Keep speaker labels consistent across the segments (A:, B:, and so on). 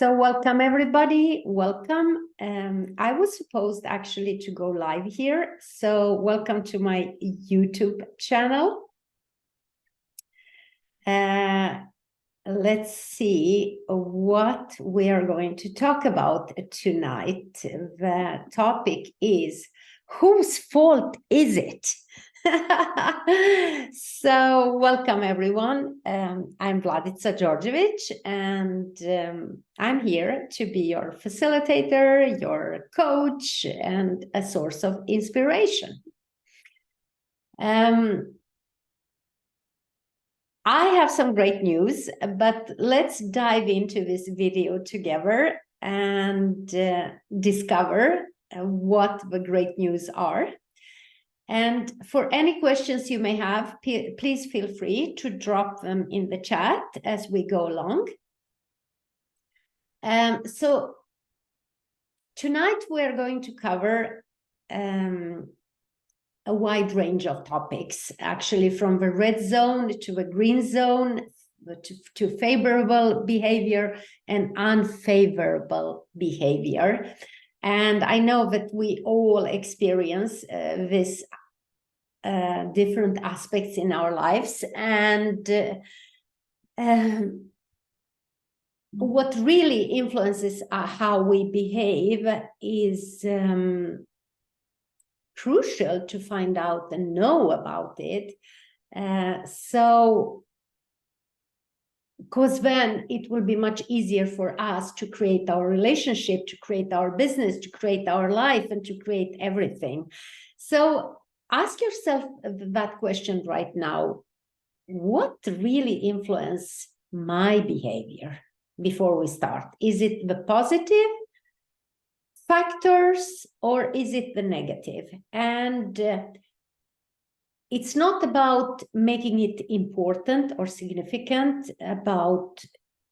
A: So welcome everybody, welcome. I was supposed actually to go live here. So welcome to my YouTube channel. Let's see what we are going to talk about tonight. The topic is, whose fault is it? So welcome everyone. I'm Vladica Djordjevic, and I'm here to be your facilitator, your coach, and a source of inspiration. I have some great news, but let's dive into this video together and discover what the great news are. And for any questions you may have, please feel free to drop them in the chat as we go along. So tonight we're going to cover a wide range of topics, actually from the red zone to the green zone, to favorable behavior and unfavorable behavior. And I know that we all experience this different aspects in our lives, and what really influences how we behave is crucial to find out and know about it. So because then it will be much easier for us to create our relationship, to create our business, to create our life, and to create everything. So ask yourself that question right now. What really influences my behavior before we start? Is it the positive factors or is it the negative? And it's not about making it important or significant, about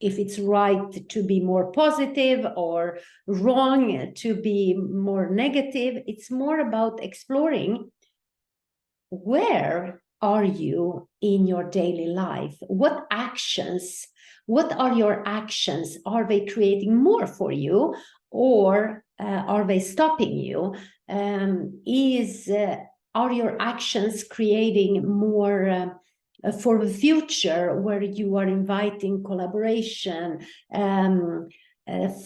A: if it's right to be more positive or wrong to be more negative. It's more about exploring, where are you in your daily life? What are your actions? Are they creating more for you, or are they stopping you? Are your actions creating more for the future, where you are inviting collaboration,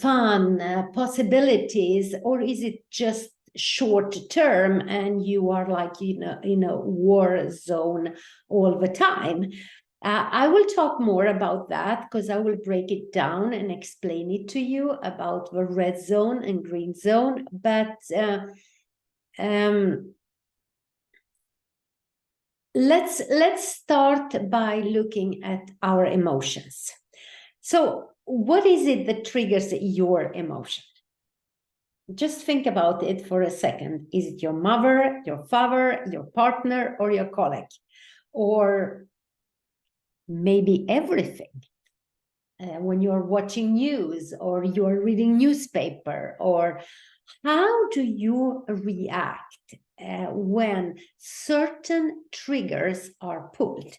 A: fun, possibilities, or is it just short term and you are like in a war zone all the time? I will talk more about that, because I will break it down and explain it to you about the red zone and green zone. But let's start by looking at our emotions. So what is it that triggers your emotion? Just think about it for a second. Is it your mother, your father, your partner, or your colleague? Or maybe everything? When you're watching news or you're reading newspaper, or how do you react when certain triggers are pulled?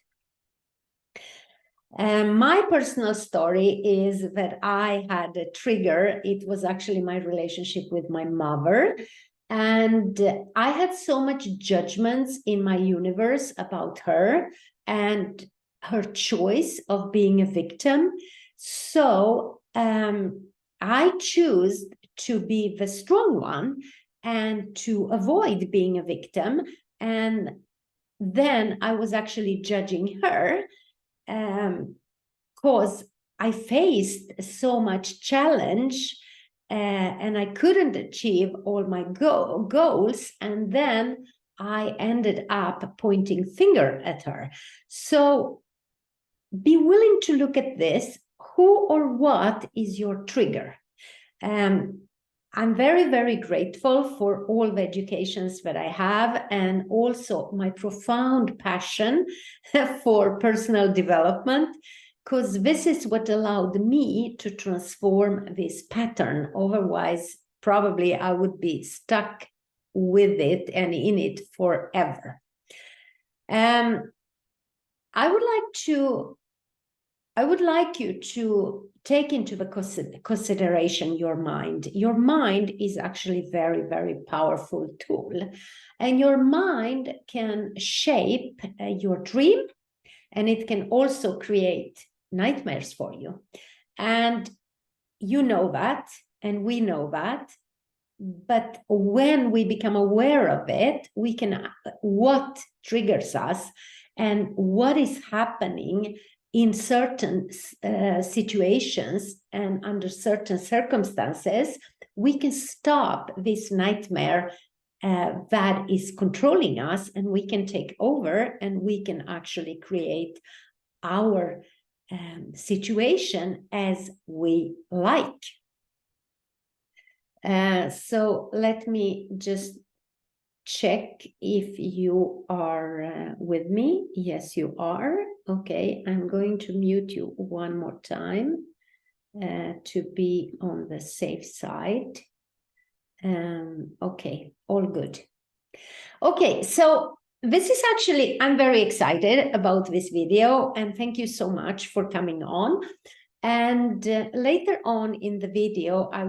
A: My personal story is that I had a trigger. It was actually my relationship with my mother. And I had so much judgments in my universe about her and her choice of being a victim. So I choose to be the strong one and to avoid being a victim. And then I was actually judging her, because I faced so much challenge and I couldn't achieve all my goals. And then I ended up pointing finger at her. So be willing to look at this. Who or what is your trigger? I'm very, very grateful for all the educations that I have, and also my profound passion for personal development, because this is what allowed me to transform this pattern. Otherwise, probably I would be stuck with it and in it forever. I would like to I would like you to take into the consideration your mind. Your mind is actually very, very powerful tool. And your mind can shape your dream, and it can also create nightmares for you. And you know that, and we know that. But when we become aware of it, we can, what triggers us and what is happening in certain situations and under certain circumstances, we can stop this nightmare that is controlling us, and we can take over, and we can actually create our situation as we like. So let me just check if you are with me. Yes, you are. Okay, I'm going to mute you one more time to be on the safe side. Okay, all good. Okay, so this is actually, I'm very excited about this video, and thank you so much for coming on. And later on in the video, I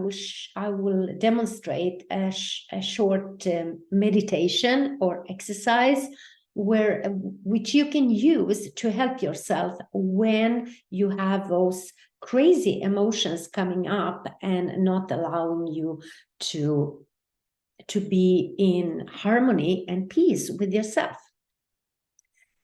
A: will demonstrate a short meditation or exercise which you can use to help yourself when you have those crazy emotions coming up and not allowing you to be in harmony and peace with yourself.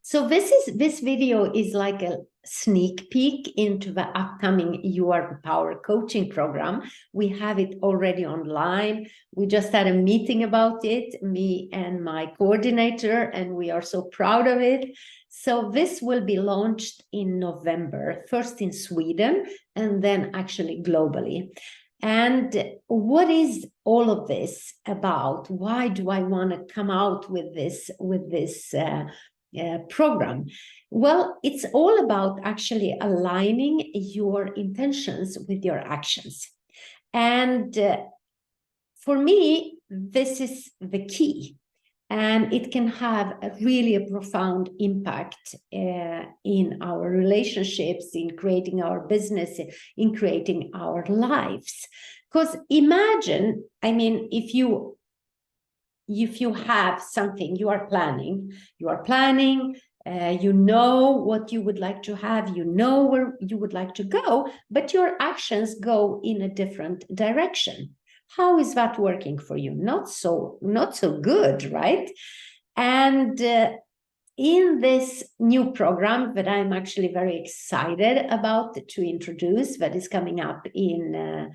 A: So this video is like a sneak peek into the upcoming You Are the Power coaching program. We have it already online. We just had a meeting about it, me and my coordinator, and we are so proud of it. So this will be launched in November, first in Sweden, and then actually globally. And what is all of this about? Why do I want to come out with this program? Well, it's all about actually aligning your intentions with your actions. And for me, this is the key. And it can have a profound impact in our relationships, in creating our business, in creating our lives. Because imagine, I mean, if you have something you are planning, you know what you would like to have, you know where you would like to go, but your actions go in a different direction. How is that working for you? Not so good, right? And in this new program that I'm actually very excited about to introduce, that is coming up in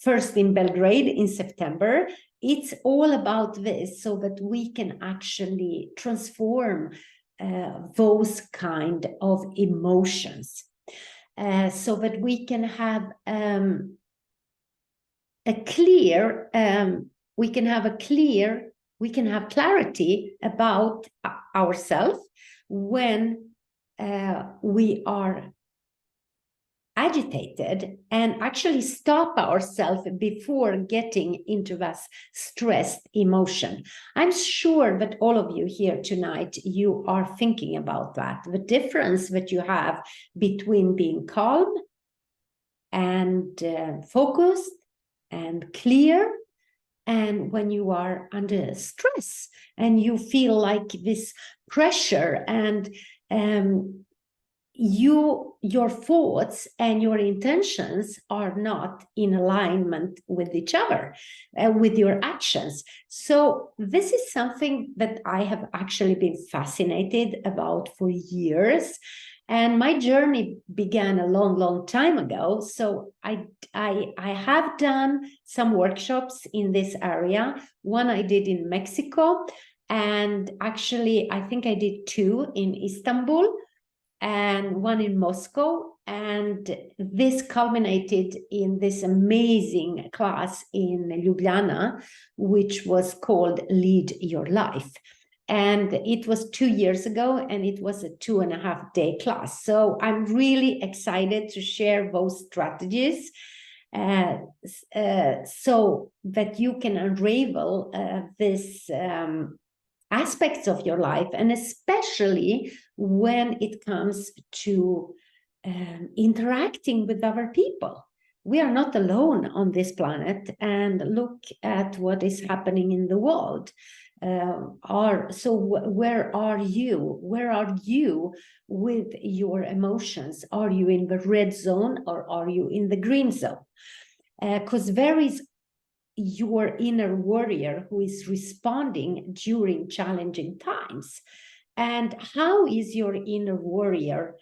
A: first in Belgrade in September, it's all about this, so that we can actually transform those kind of emotions, so that we can have clarity about ourselves when we are agitated, and actually stop ourselves before getting into that stressed emotion. I'm sure that all of you here tonight, you are thinking about that, the difference that you have between being calm and focused and clear, and when you are under stress and you feel like this pressure, and your thoughts and your intentions are not in alignment with each other, with your actions. So this is something that I have actually been fascinated about for years. And my journey began a long time ago. So I have done some workshops in this area. One I did in Mexico, and actually I think I did 2 in Istanbul and 1 in Moscow. And this culminated in this amazing class in Ljubljana, which was called Lead Your Life. And it was 2 years ago, and it was a 2.5-day class. So I'm really excited to share those strategies so that you can unravel this aspects of your life, and especially when it comes to interacting with other people. We are not alone on this planet, and look at what is happening in the world. Where are you? Where are you with your emotions? Are you in the red zone or are you in the green zone? Because there is your inner warrior who is responding during challenging times. And how is your inner warrior?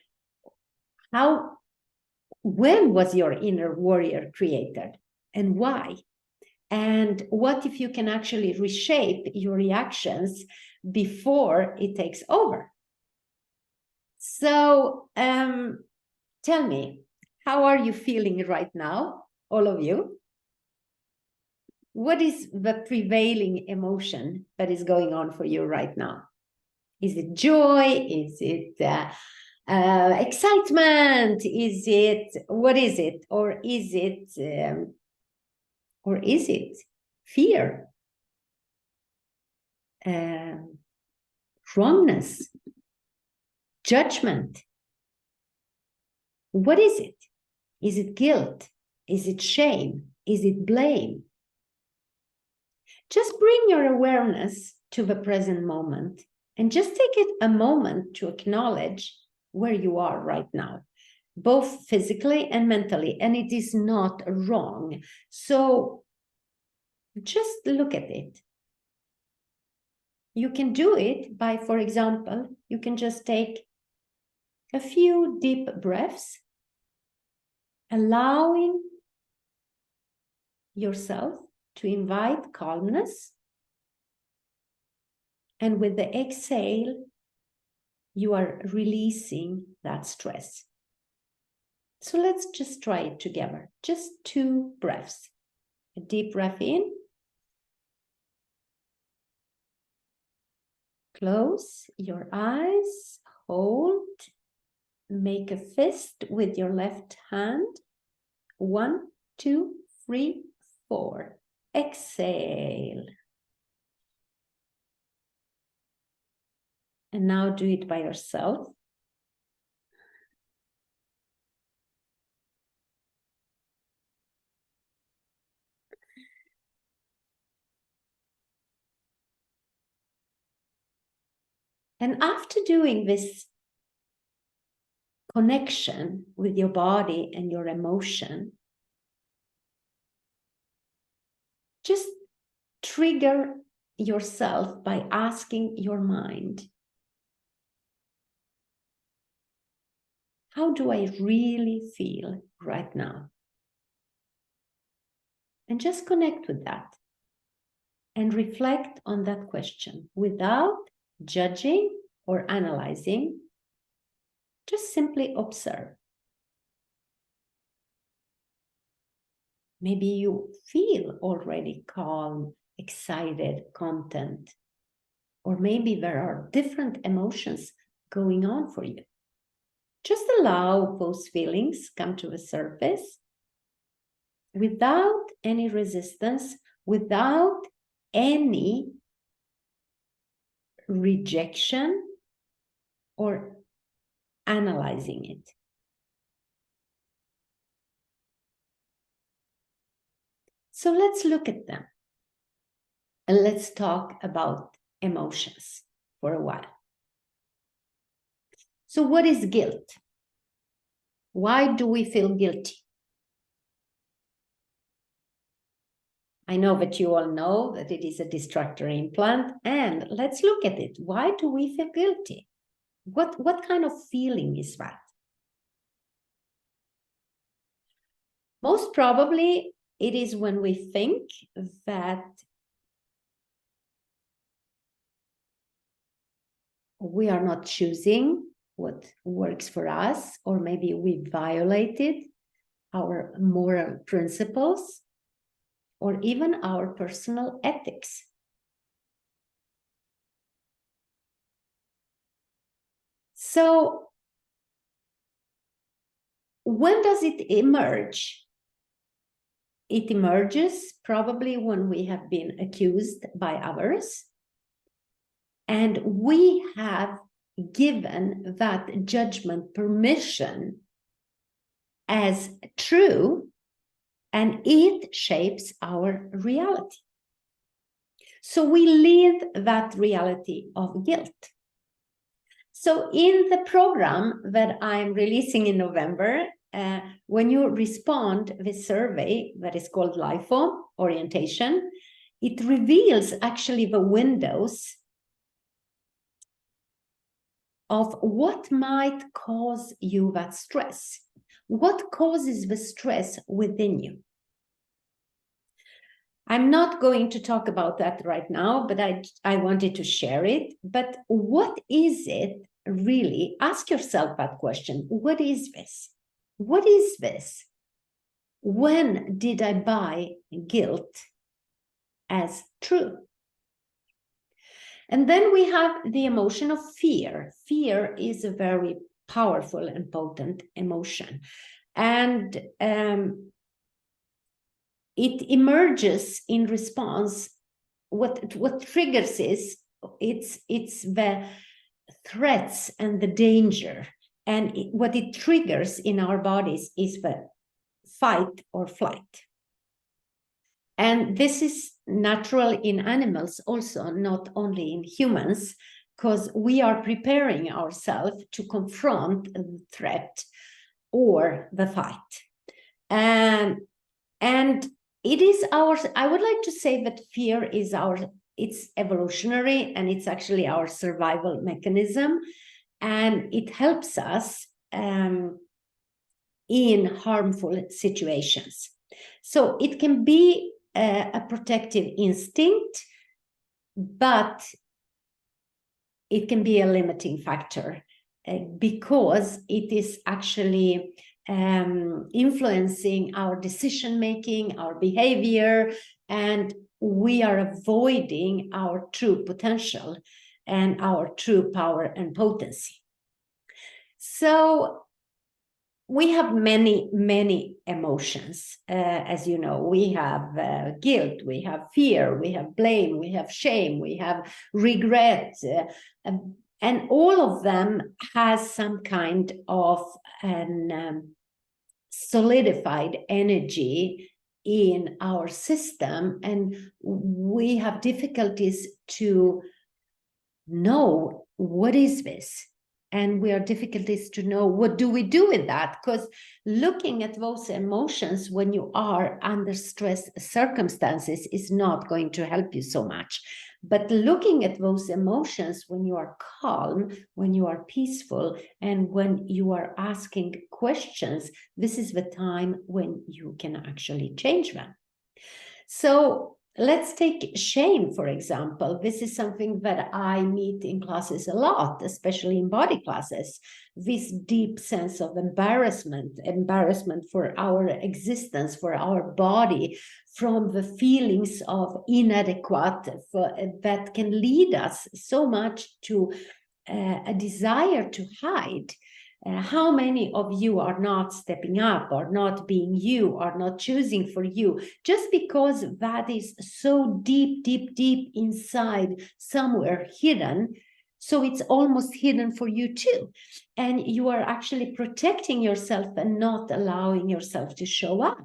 A: When was your inner warrior created and why? And what if you can actually reshape your reactions before it takes over? So tell me, how are you feeling right now, all of you? What is the prevailing emotion that is going on for you right now? Is it joy? Is it excitement? Is it, what is it? Or is it fear? Wrongness? Judgment? What is it? Is it guilt? Is it shame? Is it blame? Just bring your awareness to the present moment and just take it a moment to acknowledge where you are right now, both physically and mentally, and it is not wrong. So just look at it. You can do it by, for example, you can just take a few deep breaths, allowing yourself to invite calmness. And with the exhale, you are releasing that stress. So let's just try it together. Just 2 breaths. A deep breath in. Close your eyes, hold, make a fist with your left hand. 1, 2, 3, 4. Exhale. And now do it by yourself. And after doing this connection with your body and your emotion, just trigger yourself by asking your mind, how do I really feel right now? And just connect with that and reflect on that question without judging or analyzing. Just simply observe. Maybe you feel already calm, excited, content, or maybe there are different emotions going on for you. Just allow those feelings come to the surface without any resistance, without any rejection or analyzing it. So let's look at them and let's talk about emotions for a while. So what is guilt? Why do we feel guilty? I know that you all know that it is a distractor implant, and let's look at it. Why do we feel guilty? What kind of feeling is that? Most probably it is when we think that we are not choosing what works for us, or maybe we violated our moral principles, or even our personal ethics. So when does it emerge? It emerges probably when we have been accused by others, and we have given that judgment permission as true, and it shapes our reality. So we live that reality of guilt. So in the program that I'm releasing in November, when you respond this survey that is called LIFO orientation, it reveals actually the windows of what might cause you that stress. What causes the stress within you? I'm not going to talk about that right now, but I wanted to share it. But what is it really? Ask yourself that question. What is this? What is this? When did I buy guilt as true? And then we have the emotion of fear. Fear is a very powerful and potent emotion. And it emerges in response. What triggers it's the threats and the danger. And what it triggers in our bodies is the fight or flight. And this is natural in animals also, not only in humans, because we are preparing ourselves to confront the threat or the fight. And it is ours. I would like to say that fear is it's evolutionary, and it's actually our survival mechanism, and it helps us in harmful situations. So it can be a protective instinct, but it can be a limiting factor because it is actually influencing our decision-making, our behavior, and we are avoiding our true potential and our true power and potency. So we have many emotions. As you know, we have guilt, we have fear, we have blame, we have shame, we have regret, and all of them has some kind of an solidified energy in our system, and we have difficulties to know what is this, and we have difficulties to know what do we do with that, because looking at those emotions when you are under stress circumstances is not going to help you so much. But looking at those emotions when you are calm, when you are peaceful, and when you are asking questions, this is the time when you can actually change them. So let's take shame, for example. This is something that I meet in classes a lot, especially in body classes. This deep sense of embarrassment for our existence, for our body, from the feelings of inadequate that can lead us so much to a desire to hide. How many of you are not stepping up, or not being you, or not choosing for you, just because that is so deep inside, somewhere hidden? So it's almost hidden for you too. And you are actually protecting yourself and not allowing yourself to show up.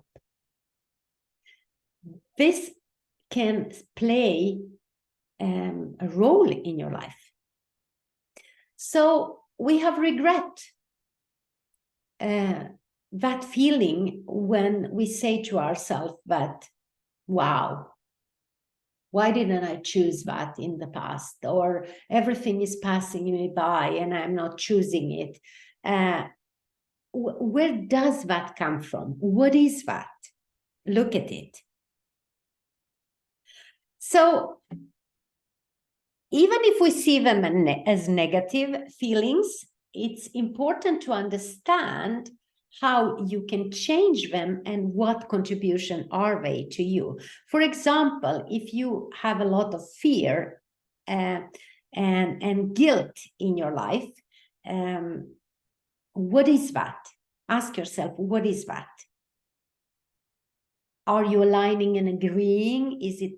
A: This can play a role in your life. So we have regret. That feeling when we say to ourselves that, wow, why didn't I choose that in the past? Or everything is passing me by and I'm not choosing it. Where does that come from? What is that? Look at it. So even if we see them as negative feelings, it's important to understand how you can change them and what contribution are they to you. For example, if you have a lot of fear and guilt in your life, what is that? Ask yourself, what is that? Are you aligning and agreeing? Is it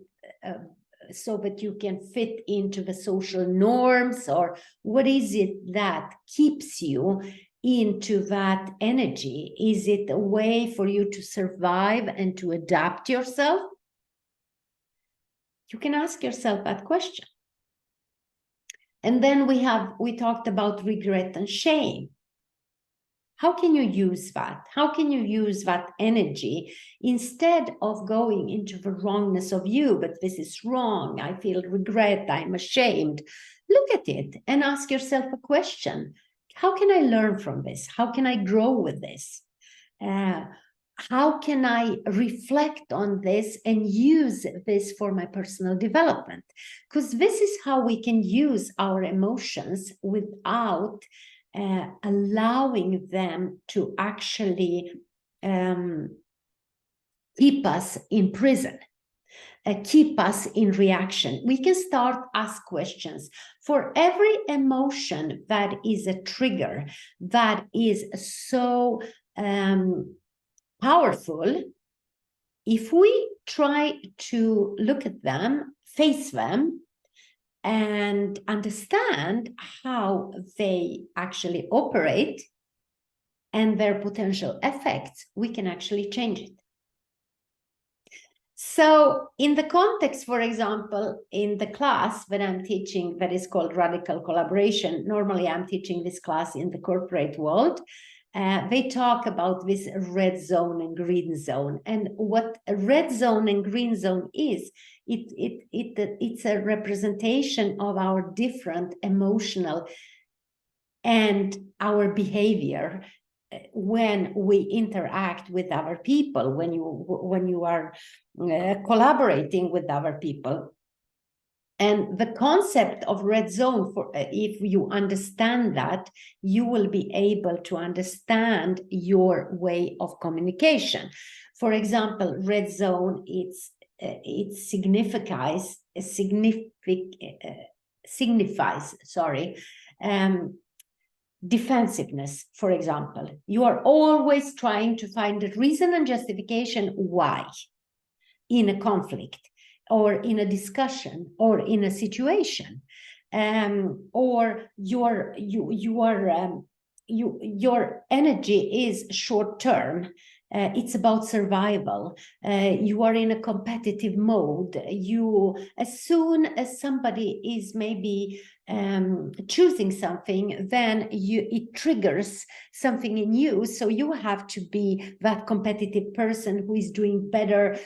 A: so that you can fit into the social norms, or what is it that keeps you into that energy? Is it a way for you to survive and to adapt yourself? You can ask yourself that question. And then we talked about regret and shame. How can you use that? How can you use that energy instead of going into the wrongness of you? But this is wrong. I feel regret. I'm ashamed. Look at it and ask yourself a question. How can I learn from this? How can I grow with this? How can I reflect on this and use this for my personal development? Because this is how we can use our emotions without allowing them to actually keep us in prison, keep us in reaction. We can start ask questions. For every emotion that is a trigger, that is so powerful, if we try to look at them, face them, and understand how they actually operate and their potential effects, we can actually change it. So in the context, for example, in the class that I'm teaching that is called Radical Collaboration, normally I'm teaching this class in the corporate world. They talk about this red zone and green zone. And what a red zone and green zone is, it's a representation of our different emotional and our behavior when we interact with other people, when you are collaborating with other people. And the concept of red zone, if you understand that, you will be able to understand your way of communication. For example, red zone, it signifies defensiveness. For example, you are always trying to find a reason and justification why in a conflict, or in a discussion, or in a situation, or your energy is short term. It's about survival. You are in a competitive mode. As soon as somebody is maybe choosing something, then it triggers something in you. So you have to be that competitive person who is doing better,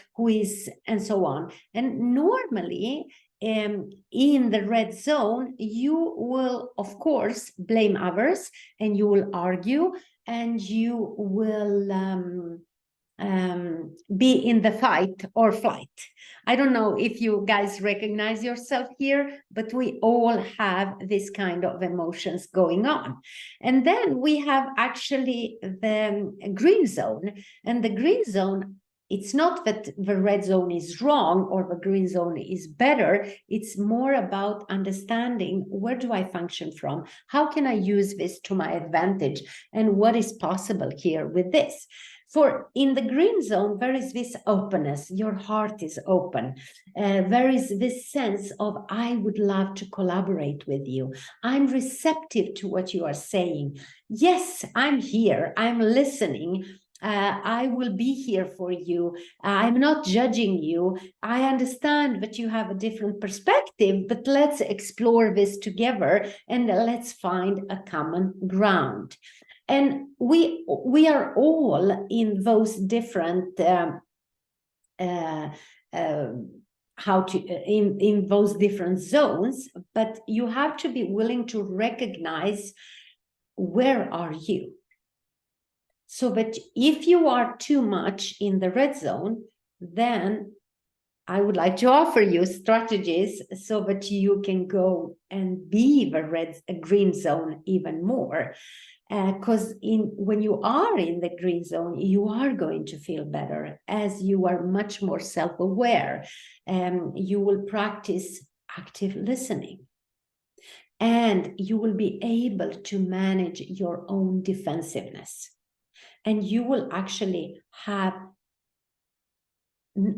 A: and so on. And normally, in the red zone, you will, of course, blame others, and you will argue, and you will be in the fight or flight. I don't know if you guys recognize yourself here, but we all have this kind of emotions going on. And then we have actually the green zone. And the green zone, it's not that the red zone is wrong or the green zone is better. It's more about understanding, where do I function from? How can I use this to my advantage? And what is possible here with this? For in the green zone, there is this openness. Your heart is open. There is this sense of, I would love to collaborate with you. I'm receptive to what you are saying. Yes, I'm here. I'm listening. I will be here for you. I'm not judging you. I understand that you have a different perspective, but let's explore this together and let's find a common ground. And we are all in those different in those different zones, but you have to be willing to recognize, where are you? So that if you are too much in the red zone, then I would like to offer you strategies so that you can go and be the green zone even more. Because when you are in the green zone, you are going to feel better, as you are much more self-aware. You will practice active listening. And you will be able to manage your own defensiveness. And you will actually have,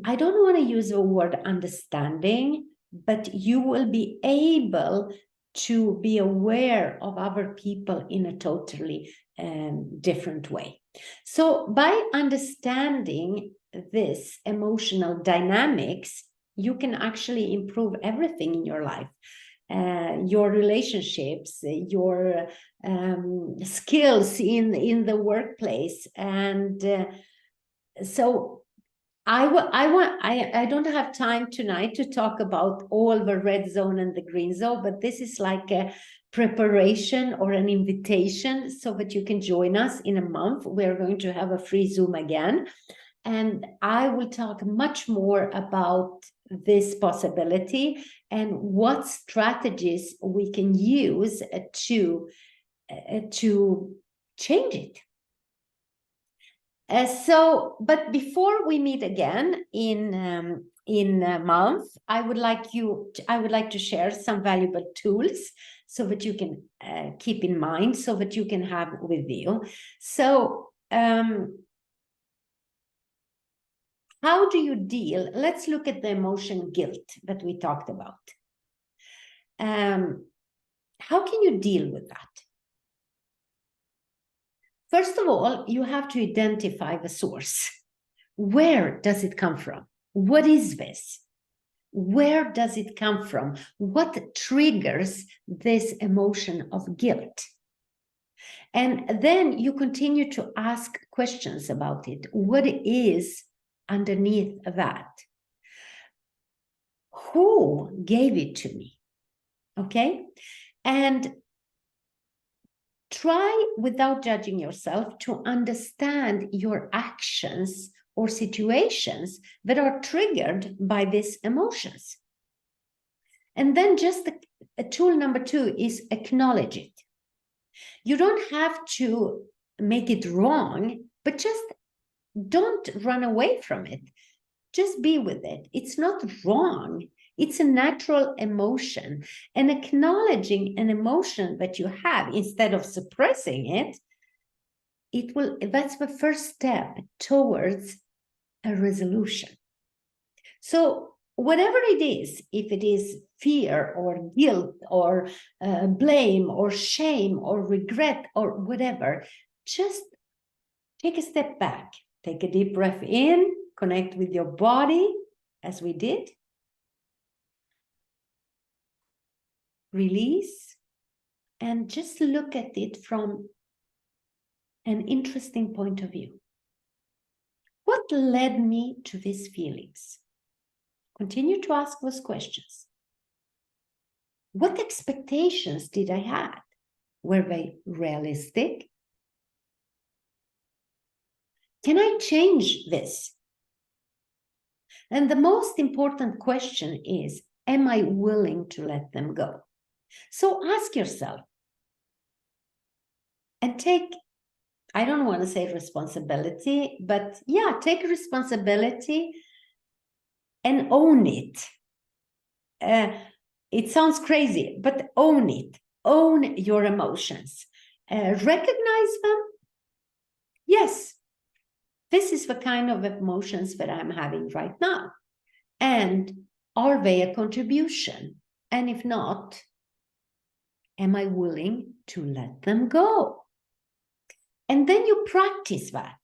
A: I don't want to use the word understanding, but you will be able to be aware of other people in a totally different way. So by understanding this emotional dynamics, you can actually improve everything in your life. Your relationships, your skills in the workplace. And so I don't have time tonight to talk about all the red zone and the green zone, but this is like a preparation or an invitation so that you can join us in a month. We're going to have a free Zoom again. And I will talk much more about this possibility and what strategies we can use to change it. But before we meet again in a month, I would like to share some valuable tools so that you can keep in mind, so that you can have with you. So how do you deal? Let's look at the emotion guilt that we talked about. How can you deal with that? First of all, you have to identify the source. Where does it come from? What is this? Where does it come from? What triggers this emotion of guilt? And then you continue to ask questions about it. What is underneath that? Who gave it to me? Okay? And try, without judging yourself, to understand your actions or situations that are triggered by these emotions. And then just a tool number 2 is acknowledge it. You don't have to make it wrong, but just don't run away from it. Just be with it. It's not wrong. It's a natural emotion. And acknowledging an emotion that you have instead of suppressing it, that's the first step towards a resolution. So whatever it is, if it is fear or guilt or blame or shame or regret or whatever, just take a step back. Take a deep breath in, connect with your body as we did. Release and just look at it from an interesting point of view. What led me to these feelings? Continue to ask those questions. What expectations did I have? Were they realistic? Can I change this? And the most important question is, am I willing to let them go? So ask yourself and take, I don't want to say responsibility, but yeah, take responsibility and own it. It sounds crazy, but own it. Own your emotions. Recognize them. Yes, this is the kind of emotions that I'm having right now. And are they a contribution? And if not, am I willing to let them go? And then you practice that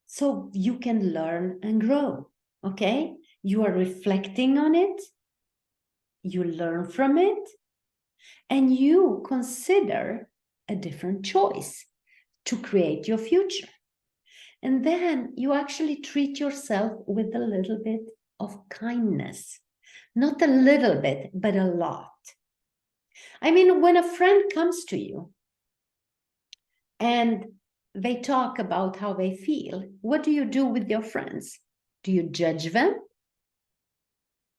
A: so you can learn and grow, okay? You are reflecting on it, you learn from it, and you consider a different choice to create your future. And then you actually treat yourself with a little bit of kindness. Not a little bit, but a lot. I mean, when a friend comes to you and they talk about how they feel, what do you do with your friends? Do you judge them?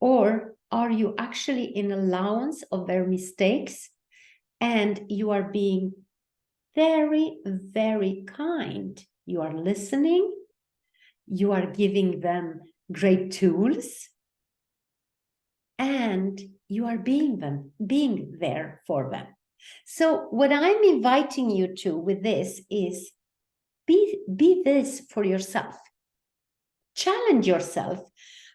A: Or are you actually in allowance of their mistakes and you are being very, very kind? You are listening, you are giving them great tools, and you are being there for them. So what I'm inviting you to with this is be this for yourself. Challenge yourself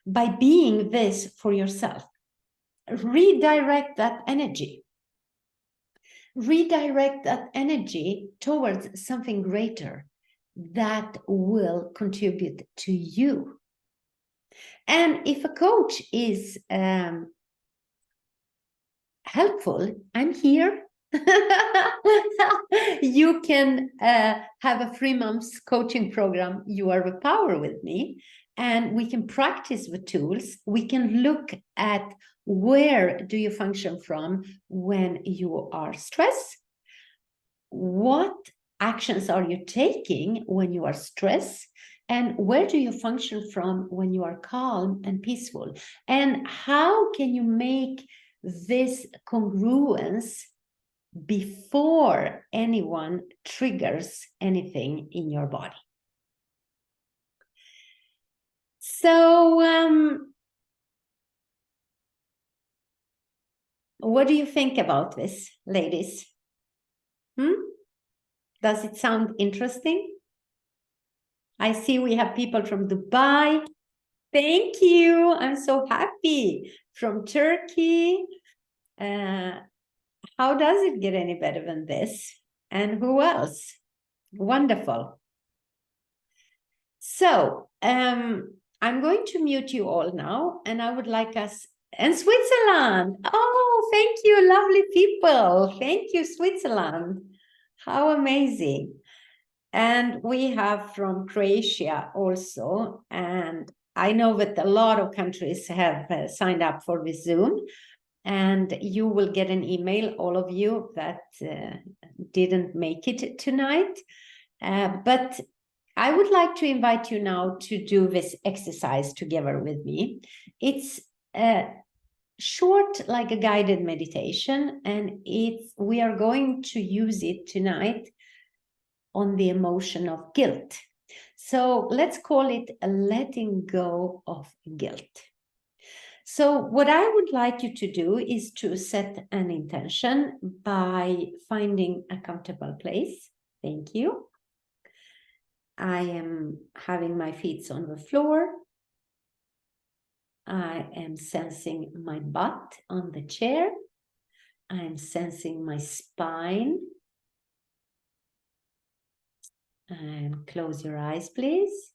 A: by being this for yourself. Redirect that energy. Redirect that energy towards something greater that will contribute to you. And if a coach is helpful, I'm here. You can have a 3 months coaching program, You Are the Power, with me, and we can practice the tools. We can look at where do you function from when you are stressed? What actions are you taking when you are stressed? And where do you function from when you are calm and peaceful? And how can you make this congruence before anyone triggers anything in your body? So, what do you think about this, ladies? Does it sound interesting? I see we have people from Dubai. Thank you. I'm so happy. From Turkey. How does it get any better than this? And who else? Wonderful. So I'm going to mute you all now, and I would like us, and Switzerland. Oh, thank you, lovely people. Thank you, Switzerland. How amazing. And we have from Croatia also. And I know that a lot of countries have signed up for the Zoom. And you will get an email, all of you that didn't make it tonight. But I would like to invite you now to do this exercise together with me. It's short, like a guided meditation, and we are going to use it tonight on the emotion of guilt. So let's call it a letting go of guilt. So what I would like you to do is to set an intention by finding a comfortable place. Thank you. I am having my feet on the floor. I am sensing my butt on the chair. I am sensing my spine. And close your eyes, please.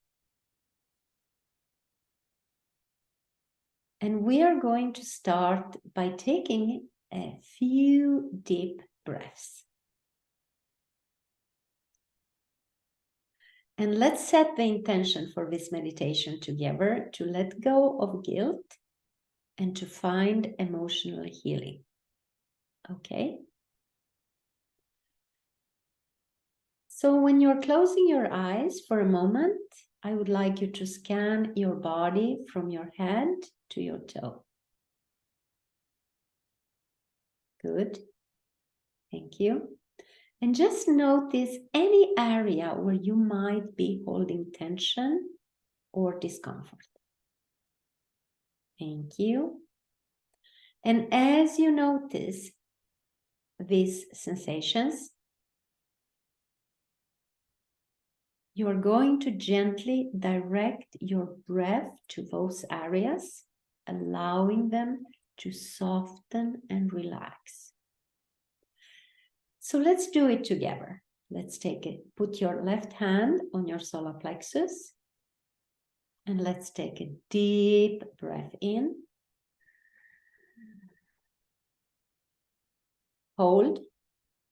A: And we are going to start by taking a few deep breaths. And let's set the intention for this meditation together to let go of guilt and to find emotional healing. Okay? So when you're closing your eyes for a moment, I would like you to scan your body from your head to your toe. Good. Thank you. And just notice any area where you might be holding tension or discomfort. Thank you. And as you notice these sensations, you are going to gently direct your breath to those areas, allowing them to soften and relax. So let's do it together. Let's take it. Put your left hand on your solar plexus. And let's take a deep breath in. Hold.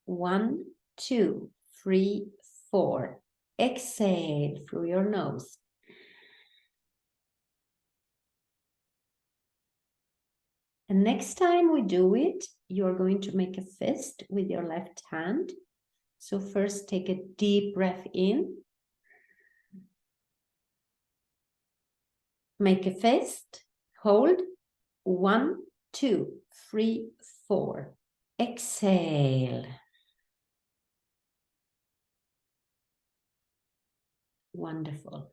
A: 1, 2, 3, 4. Exhale through your nose. And next time we do it, you're going to make a fist with your left hand. So first take a deep breath in. Make a fist. Hold. 1, 2, 3, 4. Exhale. Wonderful.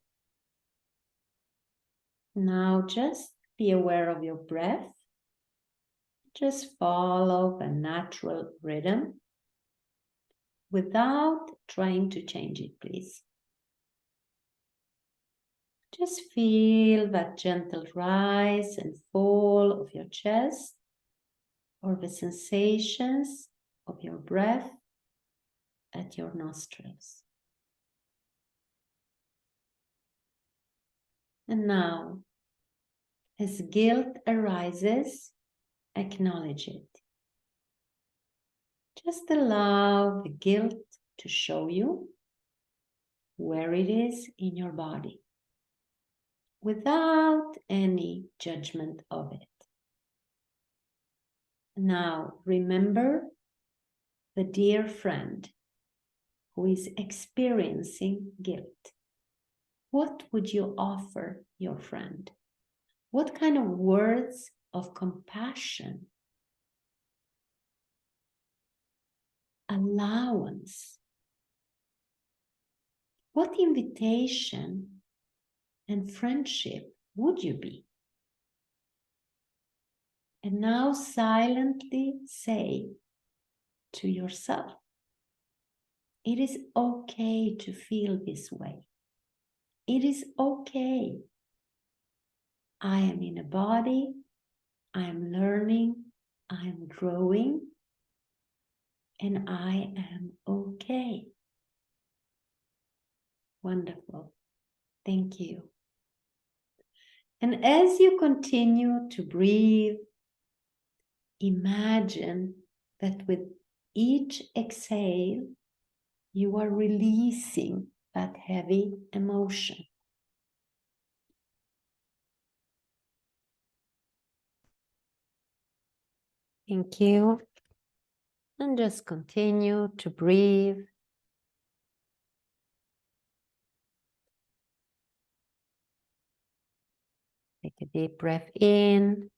A: Now just be aware of your breath. Just follow the natural rhythm without trying to change it, please. Just feel that gentle rise and fall of your chest or the sensations of your breath at your nostrils. And now, as guilt arises, acknowledge it. Just allow the guilt to show you where it is in your body, without any judgment of it. Now, remember the dear friend who is experiencing guilt. What would you offer your friend? What kind of words of compassion, allowance, what invitation and friendship would you be? And now silently say to yourself, it is okay to feel this way. It is okay. I am in a body, I am learning, I am growing, and I am okay. Wonderful. Thank you. And as you continue to breathe, imagine that with each exhale, you are releasing that heavy emotion. Thank you. And just continue to breathe. Take a deep breath in.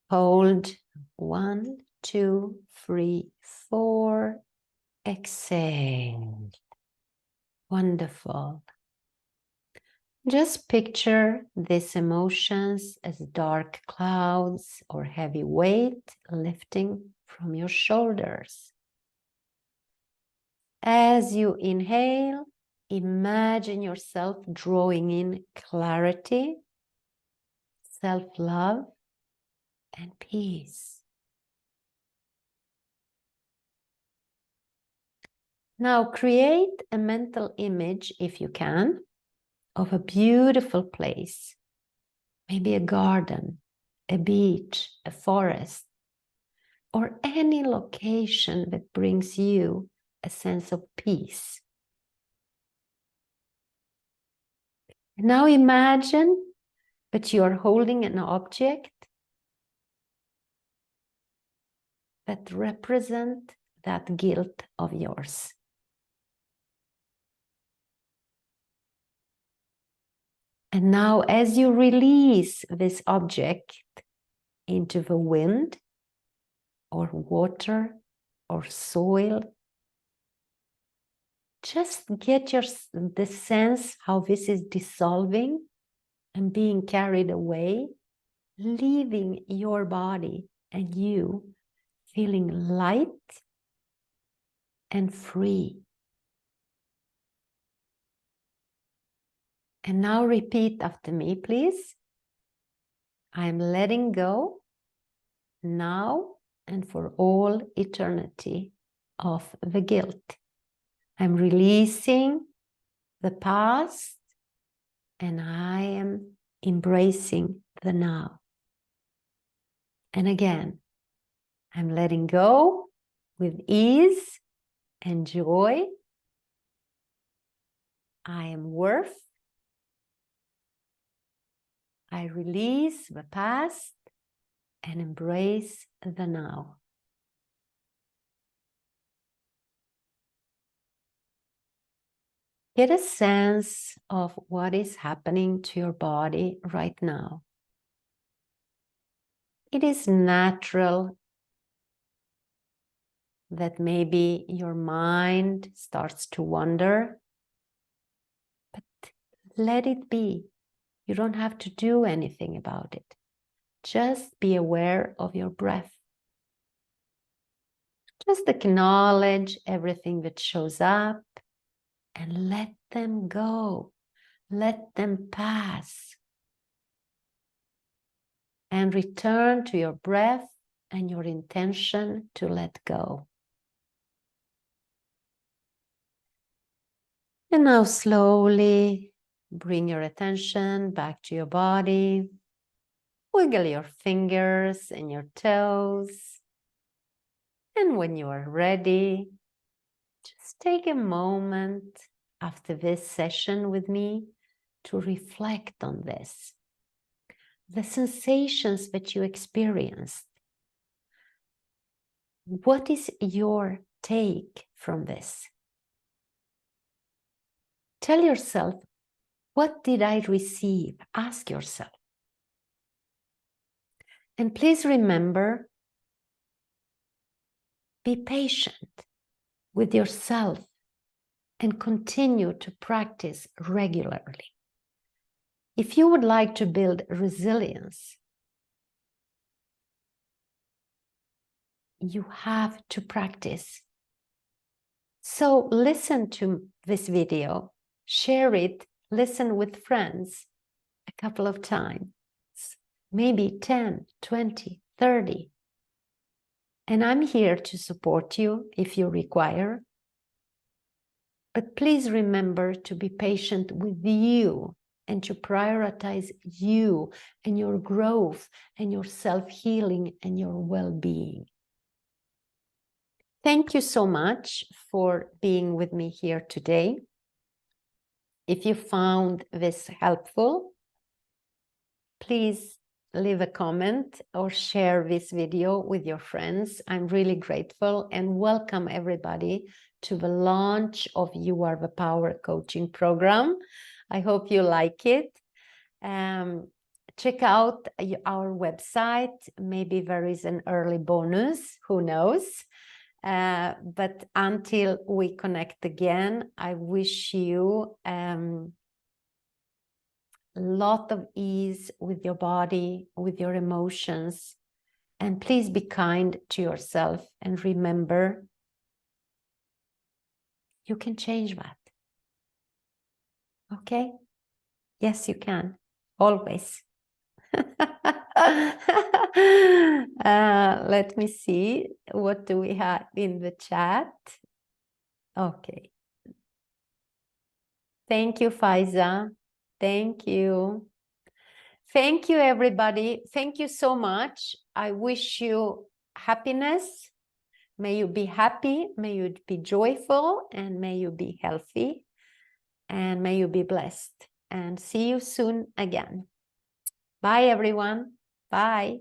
A: Hold 1, 2, 3, 4. Exhale. Wonderful. Just picture these emotions as dark clouds or heavy weight lifting from your shoulders. As you inhale, imagine yourself drawing in clarity, self-love, and peace. Now create a mental image, if you can, of a beautiful place. Maybe a garden, a beach, a forest, or any location that brings you a sense of peace. Now imagine that you are holding an object that represents that guilt of yours. And now as you release this object into the wind or water or soil, just get the sense how this is dissolving and being carried away, leaving your body and you feeling light and free. And now repeat after me, please. I'm letting go now and for all eternity of the guilt. I'm releasing the past and I am embracing the now. And again, I'm letting go with ease and joy. I am worth. I release the past and embrace the now. Get a sense of what is happening to your body right now. It is natural that maybe your mind starts to wander, but let it be. You don't have to do anything about it. Just be aware of your breath. Just acknowledge everything that shows up and let them go. Let them pass. and return to your breath and your intention to let go. And now slowly bring your attention back to your body. Wiggle your fingers and your toes. And when you are ready, just take a moment after this session with me to reflect on this. The sensations that you experienced. What is your take from this? Tell yourself, what did I receive? Ask yourself. And please remember, be patient with yourself and continue to practice regularly. If you would like to build resilience, you have to practice. So listen to this video, share it, listen with friends a couple of times, maybe 10, 20, 30. And I'm here to support you if you require. But please remember to be patient with you and to prioritize you and your growth and your self-healing and your well-being. Thank you so much for being with me here today. If you found this helpful, please leave a comment or share this video with your friends. I'm really grateful, and welcome everybody to the launch of You Are the Power coaching program. I hope you like it. Check out our website. Maybe there is an early bonus, who knows? But until we connect again, I wish you a lot of ease with your body, with your emotions, and please be kind to yourself and remember, you can change that. Okay? Yes, you can. Always. Let me see. What do we have in the chat? Okay. Thank you, Faiza. Thank you. Thank you, everybody. Thank you so much. I wish you happiness. May you be happy. May you be joyful. And may you be healthy. And may you be blessed. And see you soon again. Bye, everyone. Bye.